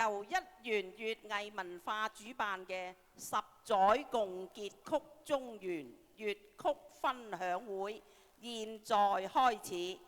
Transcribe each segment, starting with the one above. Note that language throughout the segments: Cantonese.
由一元粵藝文化主辦嘅10載共結曲中原粵曲分享會，現在開始。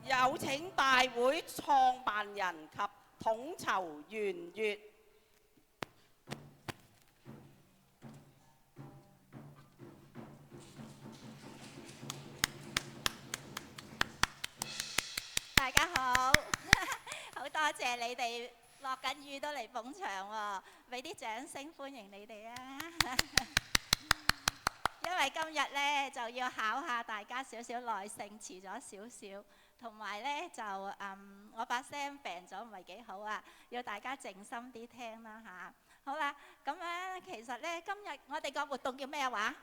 有請大會創辦人及統籌圓月。大家好，好多謝你哋落緊雨都嚟捧場喎，俾啲掌聲歡迎你哋啊！因為今日呢就要考下大家少少耐性，遲咗少少，同埋呢就我把聲病咗唔係幾好啊，要大家靜心啲聽啦嚇。好啦，咁樣其實呢今日我哋個活動叫咩話？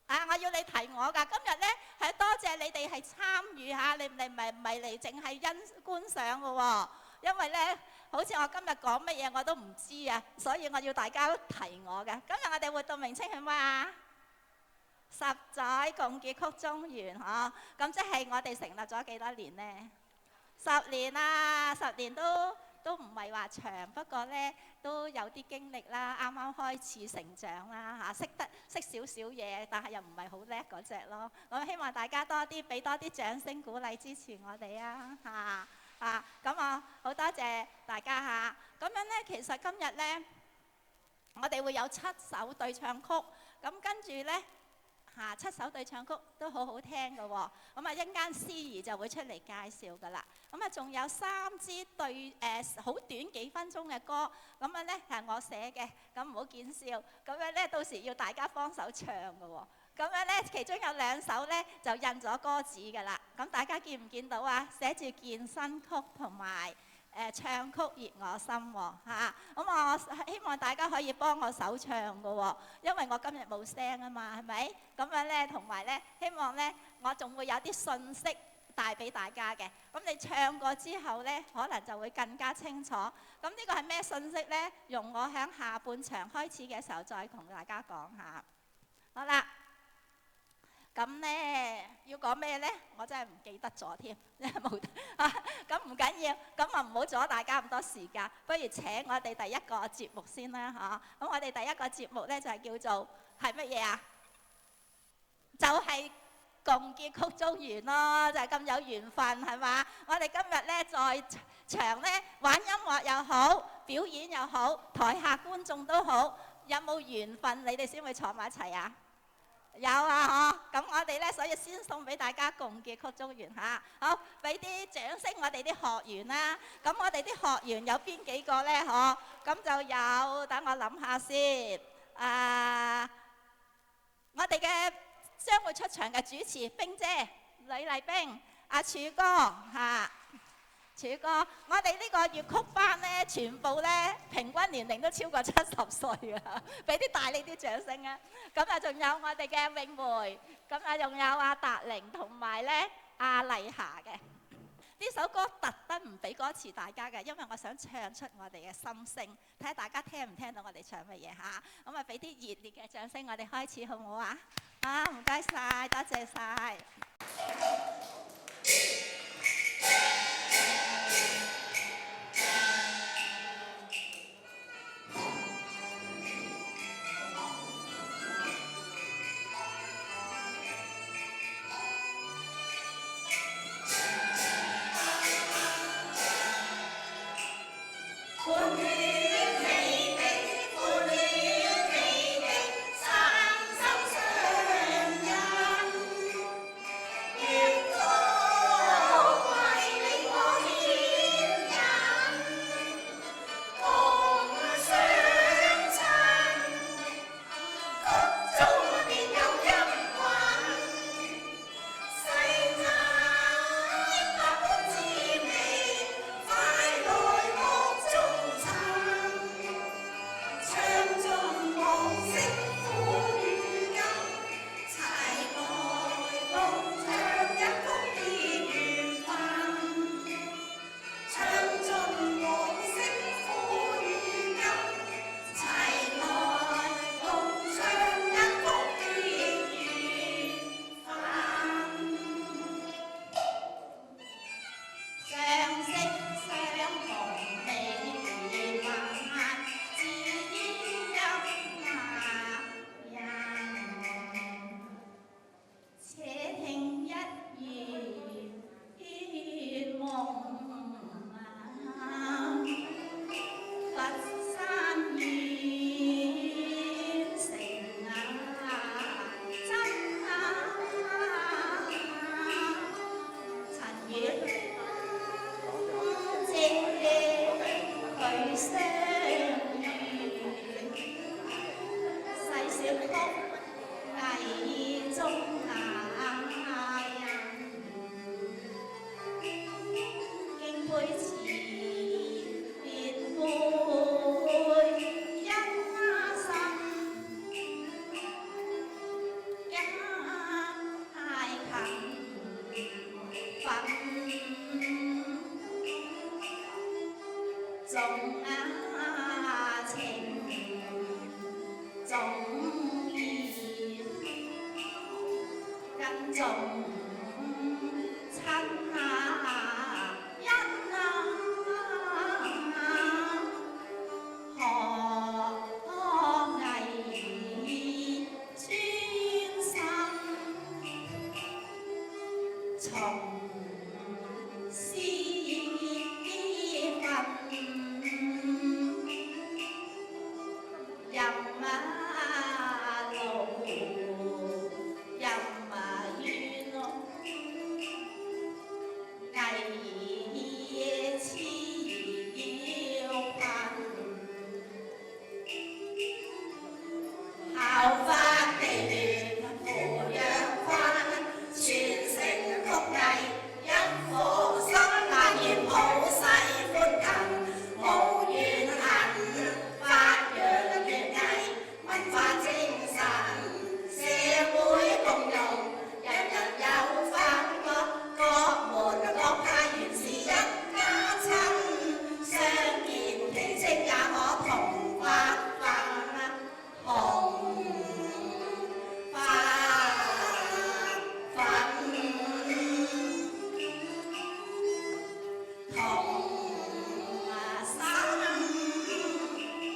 我要你提我㗎。今日呢係多謝你哋係參與下，你唔係嚟淨係觀賞嘅喎。因為呢，好似我今日講乜嘢我都唔知啊，所以我要大家提我嘅。今日我哋活動名稱係咩啊？10載共結曲中原嗬，咁即係我哋成立咗幾多年呢？10年啦，10年都唔係話長，不過呢都有啲經歷啦，啱啱開始成長啦嚇，識少少嘢，但係又唔係好叻嗰隻咯。我希望大家俾多啲掌聲鼓勵支持我哋啊嚇咁我好多謝大家嚇。咁樣呢，其實今日呢，我哋會有7首對唱曲，咁跟住呢。7首對唱曲都好好聽嘅喎，咁啊一陣間司儀就會出嚟介紹㗎啦。咁啊仲有3支好短幾分鐘嘅歌，咁樣呢係我寫嘅，咁唔好見笑。咁樣呢到時要大家幫手唱嘅喎。咁樣呢其中有2首呢就印咗歌詞㗎啦。咁大家見唔見到啊？寫住健身曲同埋唱曲熱我心喎嚇，咁我希望大家可以幫我手唱嘅喎，因為我今日冇聲啊嘛，係咪？咁樣呢，同埋呢，希望呢，我仲會有啲信息帶俾大家嘅。咁你唱過之後呢，可能就會更加清楚。咁呢個係咩信息呢？容我喺下半場開始嘅時候再同大家講下。好啦。咁呢，要講咩呢？我真係唔記得咗添，冇咁唔緊要，咁啊唔好阻大家咁多時間，不如請我哋第一個節目先啦嚇。咁我哋第一個節目呢，就係叫做係乜嘢啊？就係共結曲中原咯，就係咁有緣分係嘛？我哋今日呢，在場呢，玩音樂又好，表演又好，台下觀眾都好，有冇緣分你哋先會坐埋一齊啊？有啊嗬，咁我哋呢，所以先送俾大家共結曲中原嚇。好，俾啲掌聲我哋啲學員啦。咁我哋啲學員有邊幾個呢？嗬，咁就有，等我諗下先。我哋嘅將會出場嘅主持冰姐呂麗冰、阿柱哥嚇。柱哥，我哋呢個粵曲班呢，全部呢平均年齡都超過70歲啊！俾啲大力啲掌聲啊！咁啊，仲有我哋嘅詠梅，咁啊，仲有阿達玲同埋呢阿麗霞嘅。呢首歌特登唔俾歌詞大家嘅，因為我想唱出我哋嘅心聲，睇下大家聽唔聽到我哋唱乜嘢嚇。咁啊，俾啲熱烈嘅掌聲，我哋開始好唔好啊？唔該晒，多謝晒。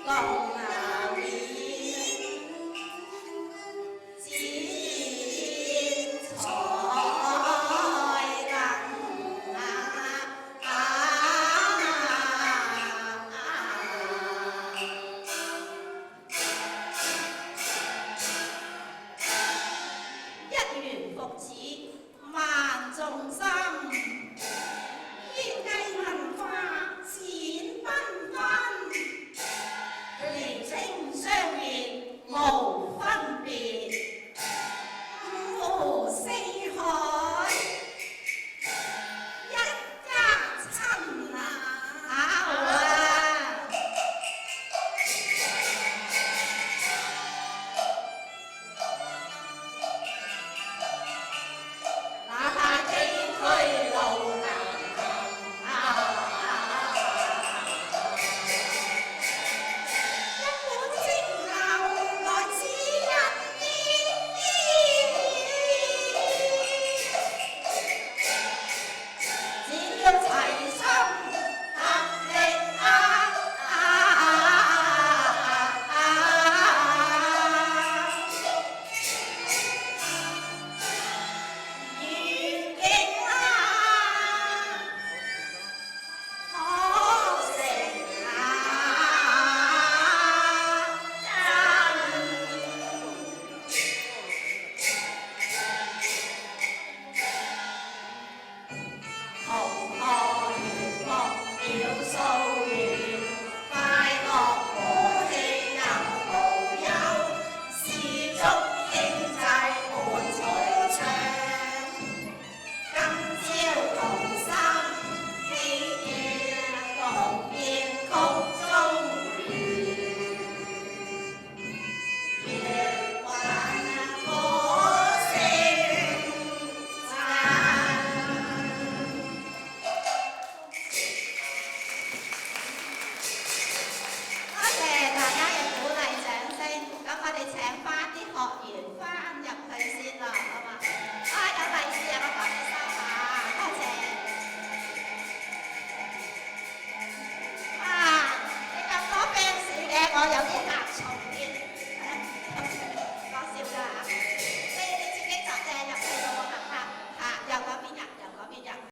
同